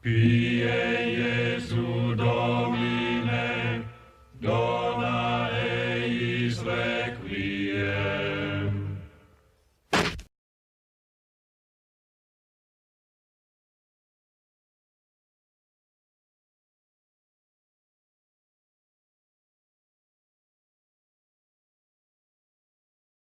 Pie Jesu Domine, dona eis requiem.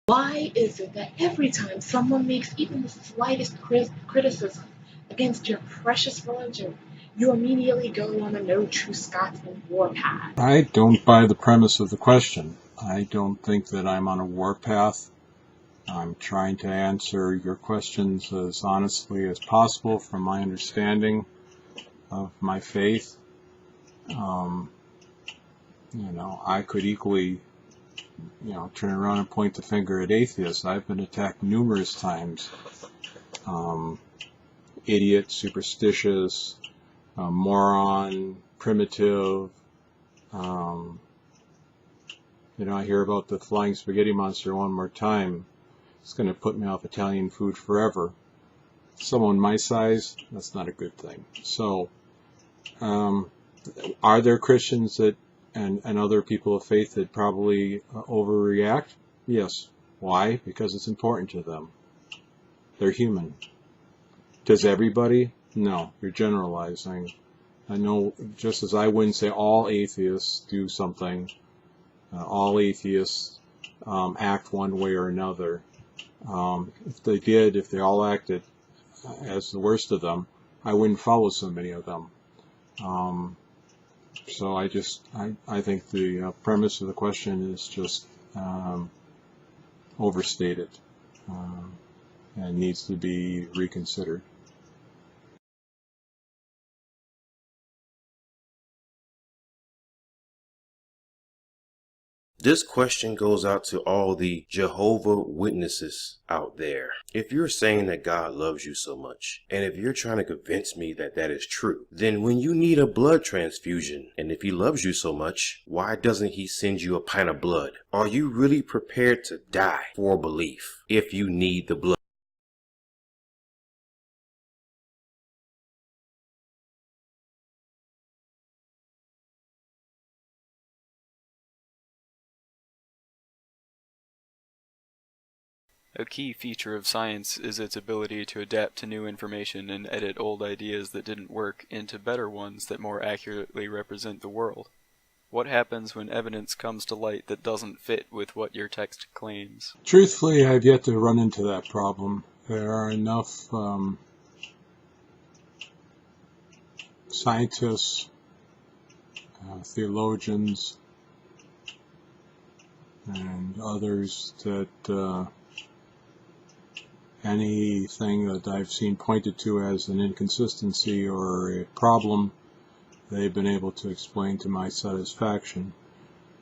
Why is it that every time someone makes even the slightest criticism against your precious religion, you immediately go on a no true Scotsman warpath? I don't buy the premise of the question. I don't think that I'm on a warpath. I'm trying to answer your questions as honestly as possible from my understanding of my faith. I could equally, turn around and point the finger at atheists. I've been attacked numerous times. Idiot, superstitious, moron, primitive. I hear about the flying spaghetti monster one more time. It's going to put me off Italian food forever. Someone my size, that's not a good thing. So, are there Christians that and other people of faith that probably overreact? Yes. Why? Because it's important to them. They're human. Does everybody? No. You're generalizing. I know, just as I wouldn't say all atheists do something, all atheists act one way or another. If they all acted as the worst of them, I wouldn't follow so many of them. So I think the premise of the question is just overstated and needs to be reconsidered. This question goes out to all the Jehovah Witnesses out there. If you're saying that God loves you so much, and if you're trying to convince me that that is true, then when you need a blood transfusion, and if he loves you so much, why doesn't he send you a pint of blood? Are you really prepared to die for belief if you need the blood? A key feature of science is its ability to adapt to new information and edit old ideas that didn't work into better ones that more accurately represent the world. What happens when evidence comes to light that doesn't fit with what your text claims? Truthfully, I've yet to run into that problem. There are enough scientists, theologians, and others that anything that I've seen pointed to as an inconsistency or a problem, they've been able to explain to my satisfaction.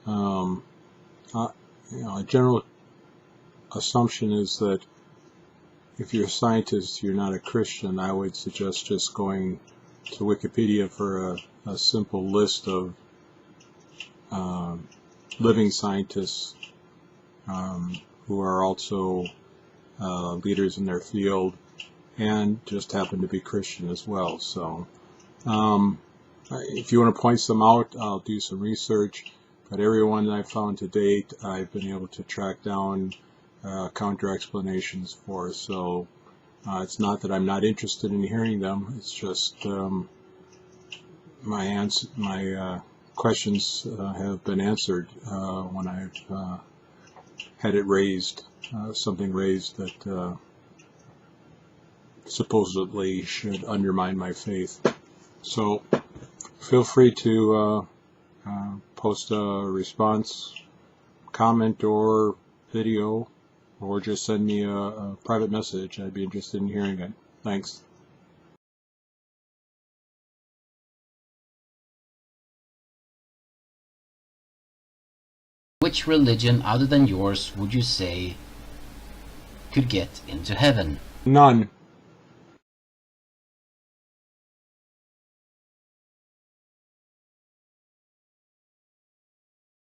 A general assumption is that if you're a scientist, you're not a Christian. I would suggest just going to Wikipedia for a simple list of living scientists who are also leaders in their field and just happen to be Christian as well. So if you want to point some out, I'll do some research. But everyone that I've found to date, I've been able to track down counter explanations for. So it's not that I'm not interested in hearing them. It's just my questions have been answered when I've had it raised, something raised that supposedly should undermine my faith. So feel free to post a response, comment, or video, or just send me a private message. I'd be interested in hearing it. Thanks. Which religion other than yours would you say could get into heaven? None.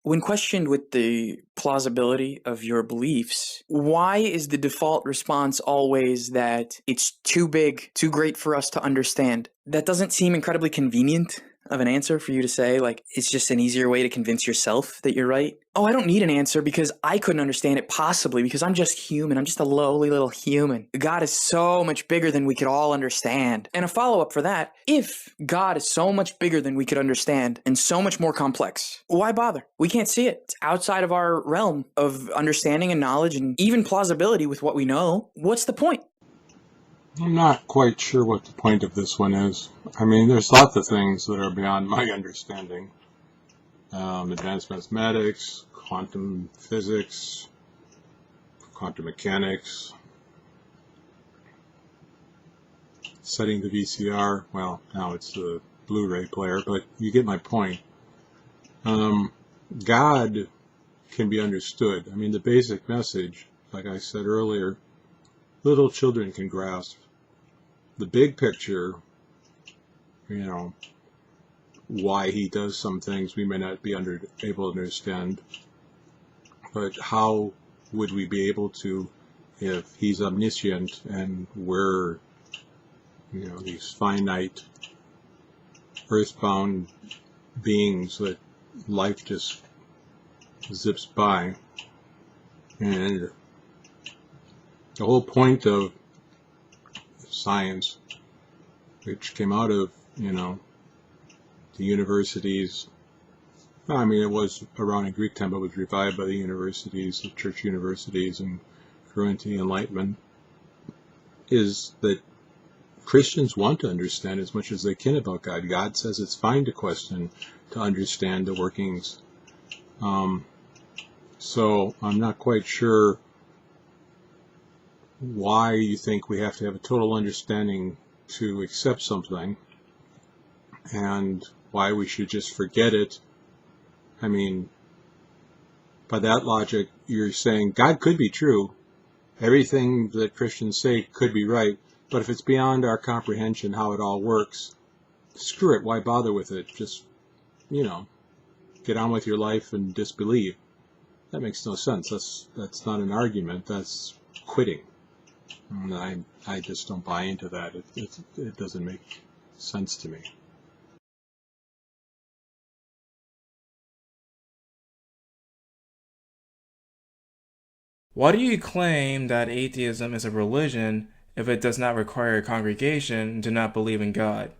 When questioned with the plausibility of your beliefs, why is the default response always that it's too big, too great for us to understand? That doesn't seem incredibly convenient of an answer for you to say, like, it's just an easier way to convince yourself that you're right. Oh, I don't need an answer because I couldn't understand it possibly because I'm just human. I'm just a lowly little human. God is so much bigger than we could all understand. And a follow-up for that, if God is so much bigger than we could understand and so much more complex, why bother? We can't see it. It's outside of our realm of understanding and knowledge and even plausibility with what we know. What's the point? I'm not quite sure what the point of this one is. I mean, there's lots of things that are beyond my understanding. Advanced mathematics, quantum physics, quantum mechanics, setting the VCR. Well, now it's the Blu-ray player, but you get my point. God can be understood. I mean, the basic message, like I said earlier, little children can grasp. The big picture, why he does some things we may not be able to understand, but how would we be able to if he's omniscient and we're, these finite, earthbound beings that life just zips by. And the whole point of science, which came out of, the universities. I mean, it was around in Greek time, but was revived by the universities, the church universities, and grew into the Enlightenment, is that Christians want to understand as much as they can about God. God says it's fine to question, to understand the workings. So I'm not quite sure why you think we have to have a total understanding to accept something, and why we should just forget it. I mean, by that logic, you're saying God could be true. Everything that Christians say could be right, but if it's beyond our comprehension how it all works, screw it, why bother with it? Just, get on with your life and disbelieve. That makes no sense. That's not an argument, that's quitting. And I just don't buy into that. It doesn't make sense to me. Why do you claim that atheism is a religion if it does not require a congregation to not believe in God?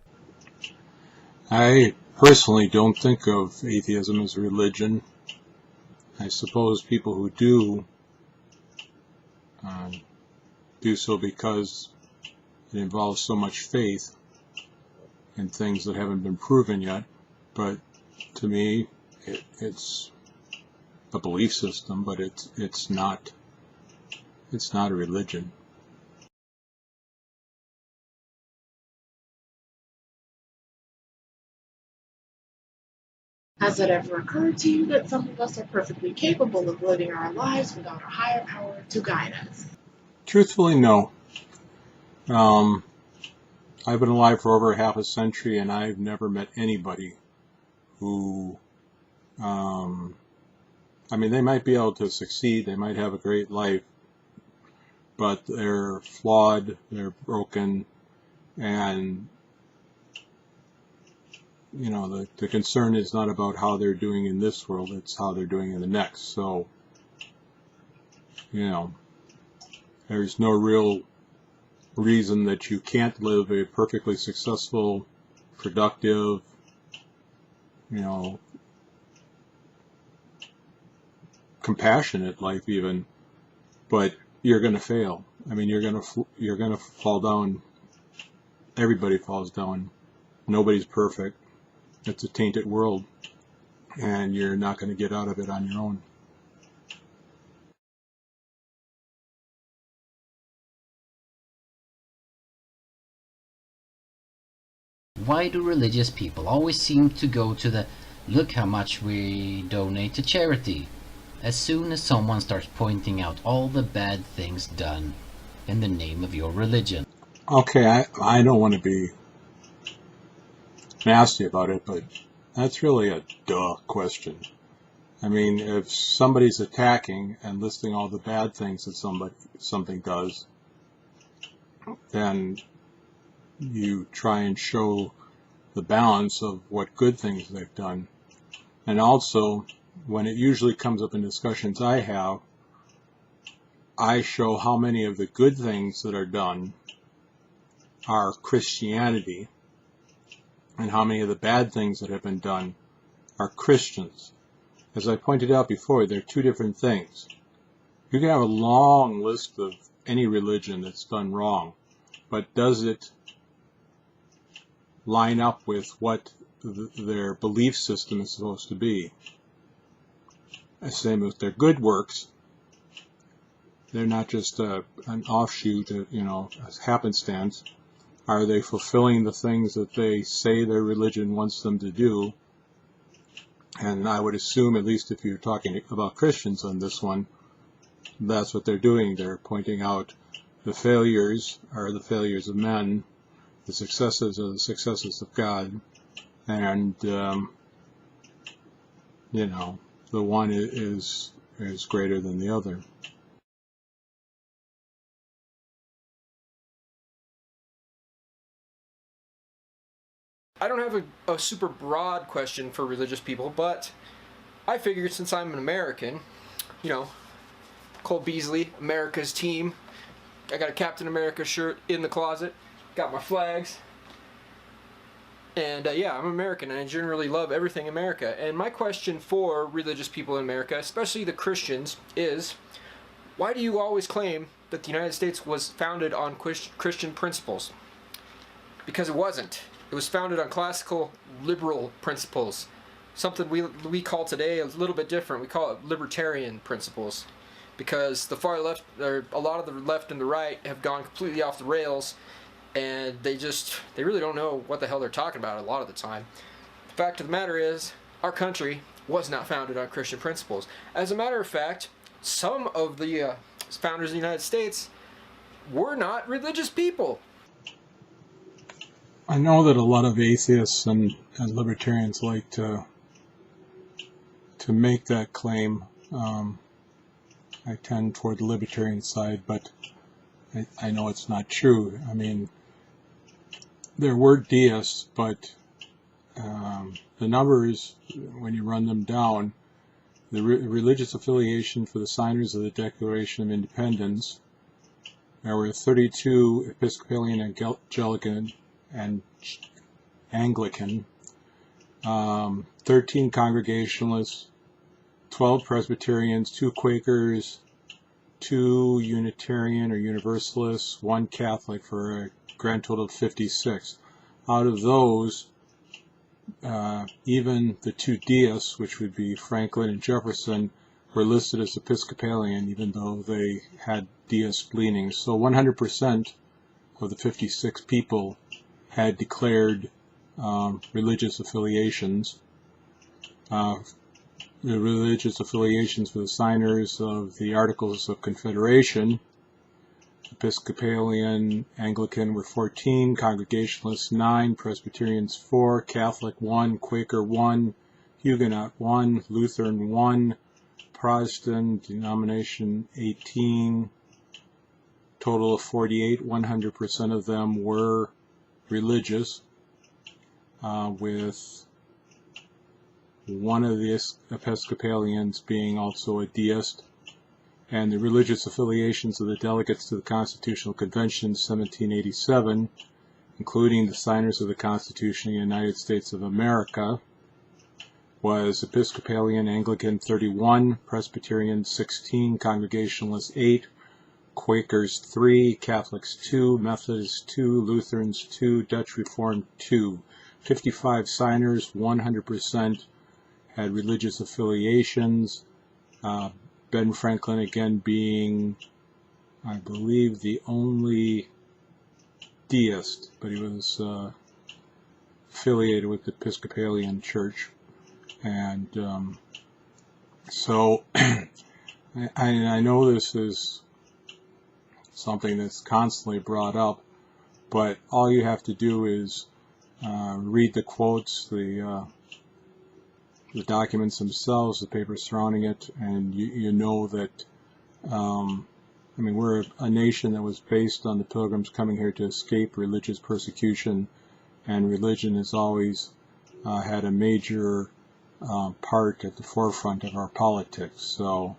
I personally don't think of atheism as a religion. I suppose people who do so because it involves so much faith in things that haven't been proven yet. But to me, it's a belief system, but it's not a religion. Has it ever occurred to you that some of us are perfectly capable of living our lives without a higher power to guide us? Truthfully, no. I've been alive for over half a century, and I've never met anybody who, they might be able to succeed, they might have a great life, but they're flawed, they're broken, and the concern is not about how they're doing in this world, it's how they're doing in the next. So, there's no real reason that you can't live a perfectly successful, productive, compassionate life even, but you're going to fail. I mean, you're going to fall down. Everybody falls down. Nobody's perfect. It's a tainted world, and you're not going to get out of it on your own. Why do religious people always seem to go to the "look how much we donate to charity" as soon as someone starts pointing out all the bad things done in the name of your religion? Okay, I don't want to be nasty about it, but that's really a duh question. I mean, if somebody's attacking and listing all the bad things that something does, then you try and show the balance of what good things they've done. And also, when it usually comes up in discussions I have, I show how many of the good things that are done are Christianity, and how many of the bad things that have been done are Christians. As I pointed out before, they're two different things. You can have a long list of any religion that's done wrong, but does it line up with what their belief system is supposed to be? Same with their good works. They're not just an offshoot, a happenstance. Are they fulfilling the things that they say their religion wants them to do? And I would assume, at least if you're talking about Christians on this one, that's what they're doing. They're pointing out the failures are the failures of men, the successes are the successes of God, and the one is greater than the other. I don't have a super broad question for religious people, but I figured since I'm an American, Cole Beasley, America's team, I got a Captain America shirt in the closet, got my flags, and I'm American and I generally love everything America. And my question for religious people in America, especially the Christians, is why do you always claim that the United States was founded on Christian principles? Because it wasn't. It was founded on classical liberal principles. Something we call today a little bit different. We call it libertarian principles. Because the far left, or a lot of the left and the right, have gone completely off the rails, and they really don't know what the hell they're talking about a lot of the time. The fact of the matter is, our country was not founded on Christian principles. As a matter of fact, some of the founders of the United States were not religious people. I know that a lot of atheists and libertarians like to make that claim. I tend toward the libertarian side, but I know it's not true. I mean, there were deists, but the numbers, when you run them down, the religious affiliation for the signers of the Declaration of Independence, there were 32 Episcopalian, and Anglican, 13 Congregationalists, 12 Presbyterians, 2 Quakers, 2 Unitarian or Universalists, 1 Catholic, for a grand total of 56. Out of those, even the 2 deists, which would be Franklin and Jefferson, were listed as Episcopalian, even though they had deist leanings. So 100% of the 56 people had declared religious affiliations. The religious affiliations for the signers of the Articles of Confederation, Episcopalian, Anglican were 14, Congregationalists 9, Presbyterians 4, Catholic 1, Quaker 1, Huguenot 1, Lutheran 1, Protestant denomination 18, total of 48. 100% of them were religious, with one of the Episcopalians being also a deist, and the religious affiliations of the delegates to the Constitutional Convention 1787, including the signers of the Constitution of the United States of America, was Episcopalian, Anglican 31, Presbyterian 16, Congregationalists 8, Quakers 3, Catholics 2, Methodists 2, Lutherans 2, Dutch Reformed 2. 55 signers, 100% had religious affiliations. Ben Franklin, again, being, I believe, the only deist, but he was affiliated with the Episcopalian Church. And so I know this is something that's constantly brought up, but all you have to do is read the quotes, the the documents themselves, the papers surrounding it, and you know that, I mean, we're a nation that was based on the Pilgrims coming here to escape religious persecution, and religion has always had a major part at the forefront of our politics. So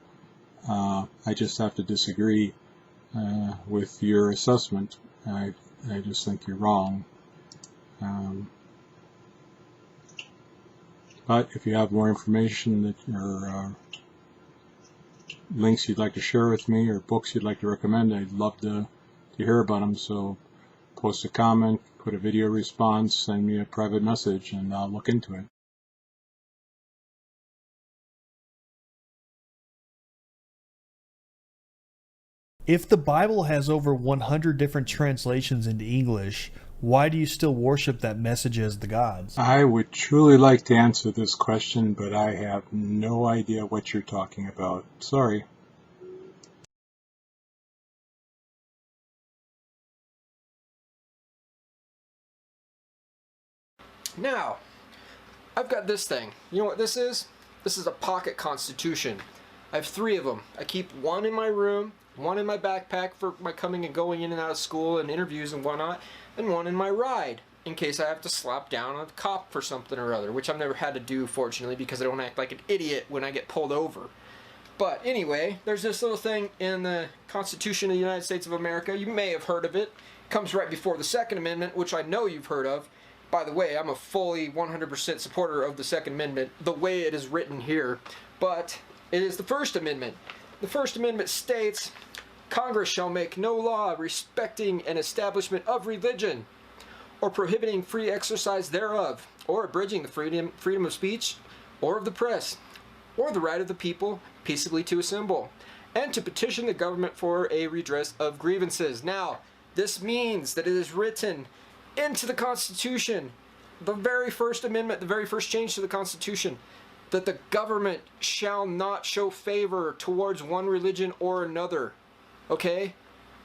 I just have to disagree with your assessment. I just think you're wrong. But if you have more information that or links you'd like to share with me or books you'd like to recommend, I'd love to hear about them. So post a comment, put a video response, send me a private message, and I'll look into it. If the Bible has over 100 different translations into English, why do you still worship that message as the gods? I would truly like to answer this question, but I have no idea what you're talking about. Sorry. Now, I've got this thing. You know what this is? This is a pocket constitution. I have 3 of them. I keep one in my room, one in my backpack for my coming and going in and out of school and interviews and whatnot, and one in my ride in case I have to slap down a cop for something or other, which I've never had to do, fortunately, because I don't act like an idiot when I get pulled over. But anyway, there's this little thing in the Constitution of the United States of America. You may have heard of it. It comes right before the Second Amendment, which I know you've heard of. By the way, I'm a fully 100% supporter of the Second Amendment, the way it is written here. But it is the First Amendment. The First Amendment states, Congress shall make no law respecting an establishment of religion, or prohibiting free exercise thereof, or abridging the freedom of speech, or of the press, or the right of the people peaceably to assemble, and to petition the government for a redress of grievances. Now, this means that it is written into the Constitution, the very first amendment, the very first change to the Constitution, that the government shall not show favor towards one religion or another. Okay?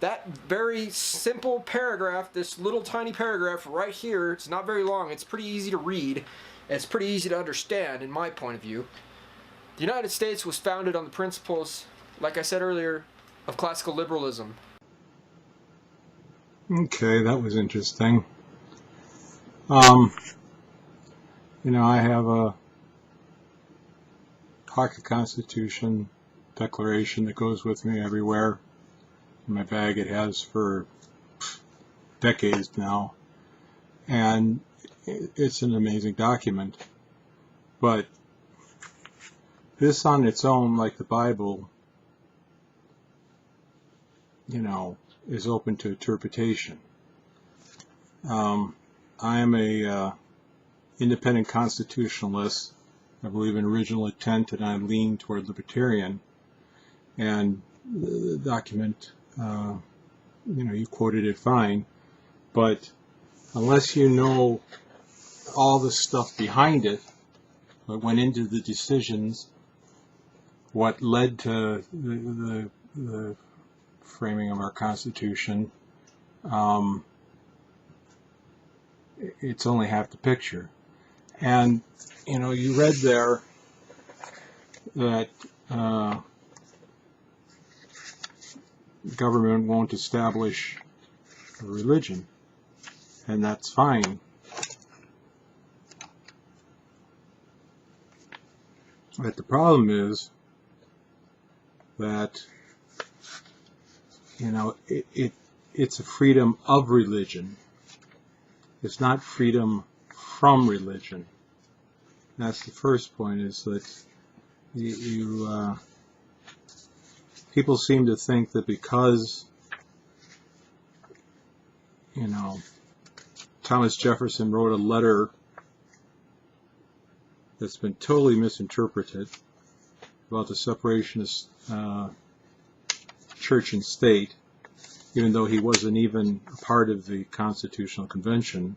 That very simple paragraph, this little tiny paragraph right here, it's not very long, it's pretty easy to read, and it's pretty easy to understand in my point of view. The United States was founded on the principles, like I said earlier, of classical liberalism. Okay, that was interesting. You know, I have a pocket constitution declaration that goes with me everywhere. In my bag it has for decades now, and it's an amazing document. But this on its own, like the Bible, you know, is open to interpretation. I am a independent constitutionalist. I believe in original intent, and I lean toward libertarian. And the document, you know, you quoted it fine, but unless you know all the stuff behind it, what went into the decisions, what led to the framing of our Constitution, it's only half the picture. And, you know, you read there that government won't establish a religion, and that's fine. But the problem is that, you know, it's a freedom of religion. It's not freedom from religion. That's the first point, is that people seem to think that because, you know, Thomas Jefferson wrote a letter that's been totally misinterpreted about the separation of church and state, even though he wasn't even a part of the Constitutional Convention.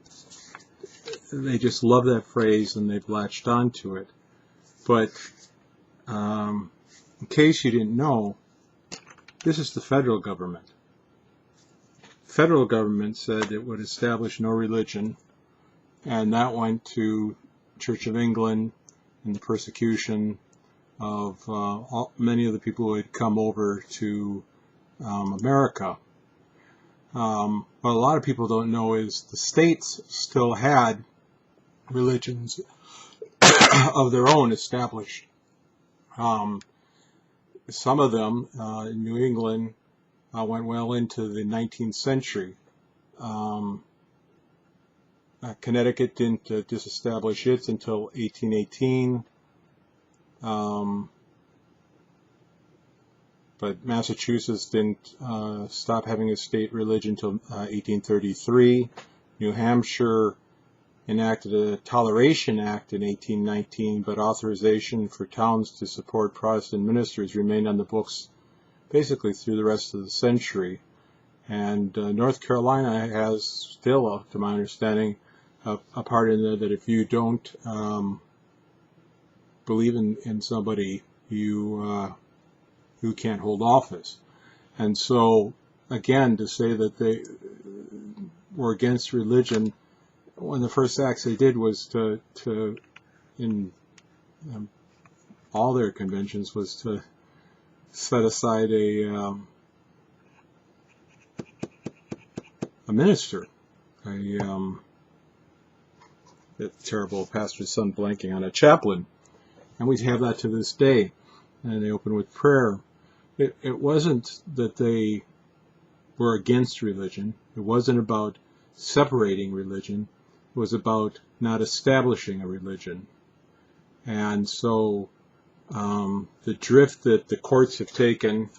They just love that phrase and they've latched onto it. But in case you didn't know, this is the federal government. Federal government said it would establish no religion, and that went to Church of England and the persecution of many of the people who had come over to America. What a lot of people don't know is the states still had religions of their own established. Some of them in New England went well into the 19th century. Connecticut didn't disestablish its until 1818. But Massachusetts didn't stop having a state religion until 1833. New Hampshire enacted a Toleration Act in 1819, but authorization for towns to support Protestant ministers remained on the books basically through the rest of the century. And North Carolina has still, to my understanding, a part in there that if you don't believe in somebody, you can't hold office. And so, again, to say that they were against religion, one of the first acts they did was to in all their conventions, was to set aside a minister, it's terrible pastor's son blanking on a chaplain, and we have that to this day. And they open with prayer. It wasn't that they were against religion. It wasn't about separating religion. It was about not establishing a religion. And so the drift that the courts have taken,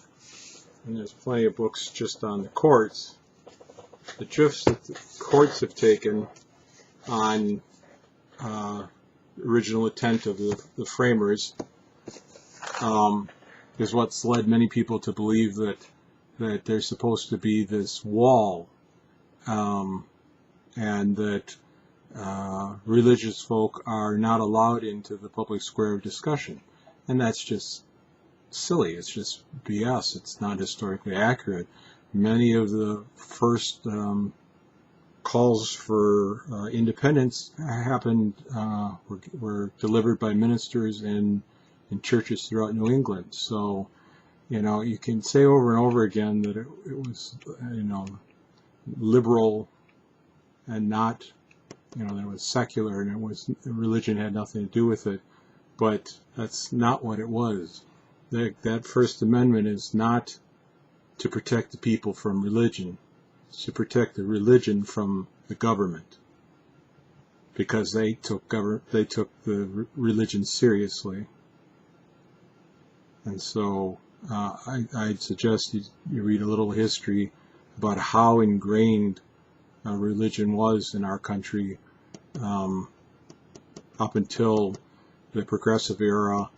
and there's plenty of books just on the courts, the drifts that the courts have taken on original intent of the framers is what's led many people to believe that there's supposed to be this wall, and that religious folk are not allowed into the public square of discussion. And that's just silly. It's just BS. It's not historically accurate. Many of the first calls for independence happened, were delivered by ministers in churches throughout New England. So, you can say over and over again that it was, liberal and not, that it was secular and religion had nothing to do with it. But that's not what it was. That First Amendment is not to protect the people from religion. It's to protect the religion from the government, because they took the religion seriously. And so I'd suggest you read a little history about how ingrained religion was in our country up until the progressive era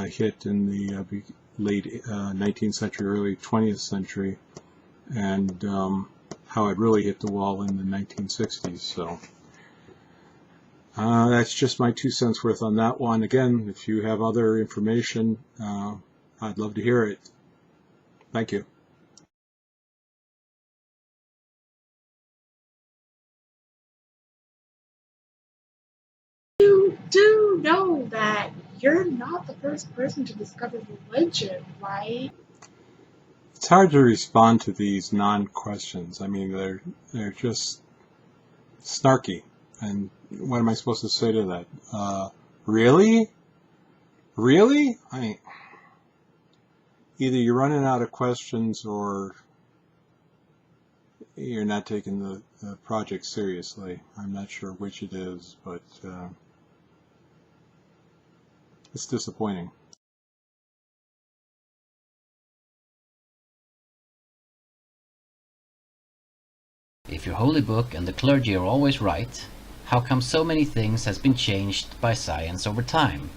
hit in the late 19th century, early 20th century, and how it really hit the wall in the 1960s. So that's just my 2 cents worth on that one. Again, if you have other information, I'd love to hear it. Thank you. You do know that you're not the first person to discover religion, right? It's hard to respond to these non-questions. I mean, they're just snarky. And what am I supposed to say to that? Really? Really? Either you're running out of questions or you're not taking the project seriously. I'm not sure which it is, but it's disappointing. If your holy book and the clergy are always right, how come so many things has been changed by science over time?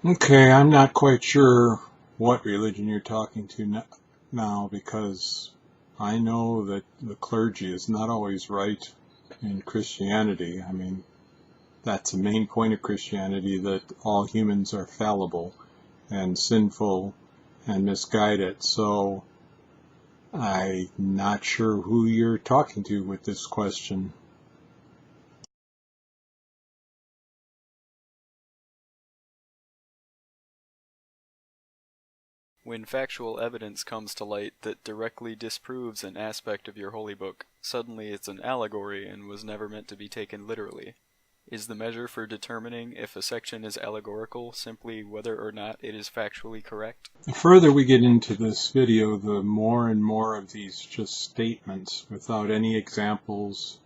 Okay, I'm not quite sure what religion you're talking to now, because I know that the clergy is not always right in Christianity. I mean, that's the main point of Christianity, that all humans are fallible and sinful and misguided. So I'm not sure who you're talking to with this question. When factual evidence comes to light that directly disproves an aspect of your holy book, suddenly it's an allegory and was never meant to be taken literally. Is the measure for determining if a section is allegorical simply whether or not it is factually correct? The further we get into this video, the more and more of these just statements without any examples,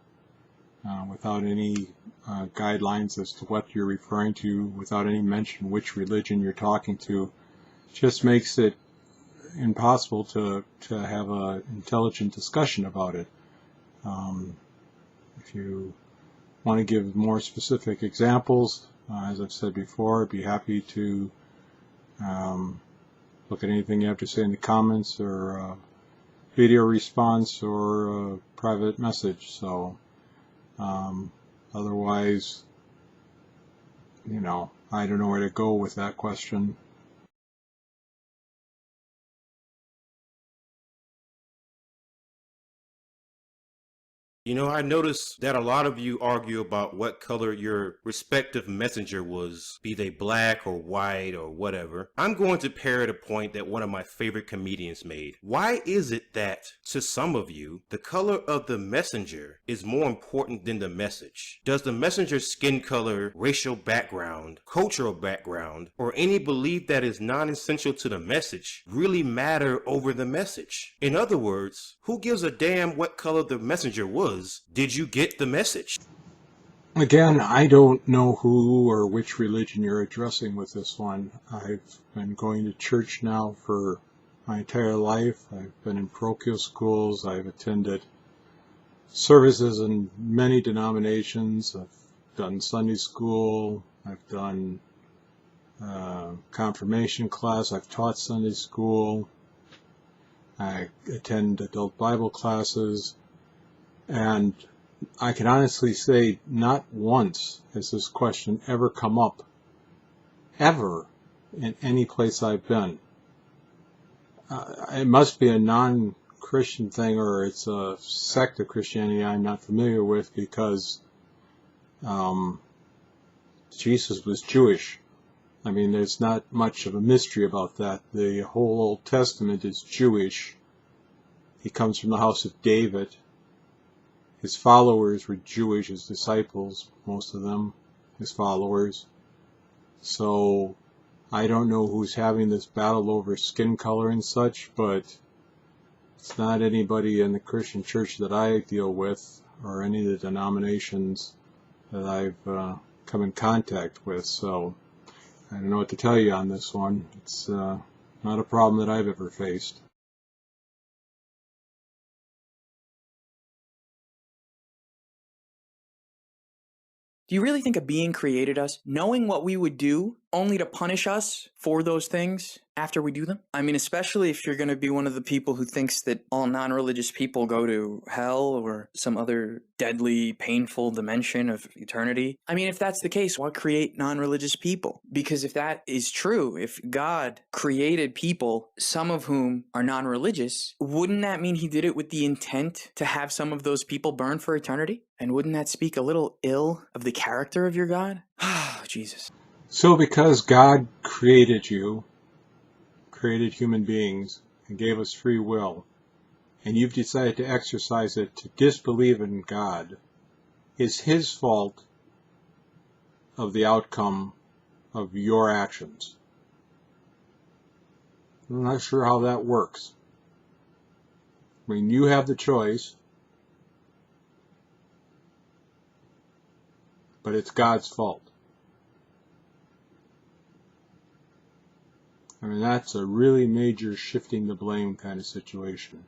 without any guidelines as to what you're referring to, without any mention which religion you're talking to, just makes it impossible to have an intelligent discussion about it. If you want to give more specific examples, as I've said before, I'd be happy to look at anything you have to say in the comments, or video response, or a private message. So otherwise, I don't know where to go with that question. I noticed that a lot of you argue about what color your respective messenger was, be they black or white or whatever. I'm going to parrot a point that one of my favorite comedians made. Why is it that, to some of you, the color of the messenger is more important than the message? Does the messenger's skin color, racial background, cultural background, or any belief that is non-essential to the message really matter over the message? In other words, who gives a damn what color the messenger was? Did you get the message? Again, I don't know who or which religion you're addressing with this one. I've been going to church now for my entire life. I've been in parochial schools. I've attended services in many denominations. I've done Sunday school. I've done confirmation class. I've taught Sunday school. I attend adult Bible classes. And I can honestly say not once has this question ever come up, ever, in any place I've been. It must be a non-Christian thing, or it's a sect of Christianity I'm not familiar with, because Jesus was Jewish. I mean, there's not much of a mystery about that. The whole Old Testament is Jewish. He comes from the house of David. His followers were Jewish, his disciples, most of them, his followers. So I don't know who's having this battle over skin color and such, but it's not anybody in the Christian church that I deal with, or any of the denominations that I've come in contact with. So I don't know what to tell you on this one. It's not a problem that I've ever faced. Do you really think a being created us knowing what we would do only to punish us for those things after we do them? I mean, especially if you're going to be one of the people who thinks that all non-religious people go to hell or some other deadly, painful dimension of eternity. I mean, if that's the case, why create non-religious people? Because if that is true, if God created people, some of whom are non-religious, wouldn't that mean he did it with the intent to have some of those people burn for eternity? And wouldn't that speak a little ill of the character of your God? Oh, Jesus. So because God created you, created human beings, and gave us free will, and you've decided to exercise it to disbelieve in God, is his fault of the outcome of your actions. I'm not sure how that works. I mean, you have the choice, but it's God's fault. I mean, that's a really major shifting the blame kind of situation.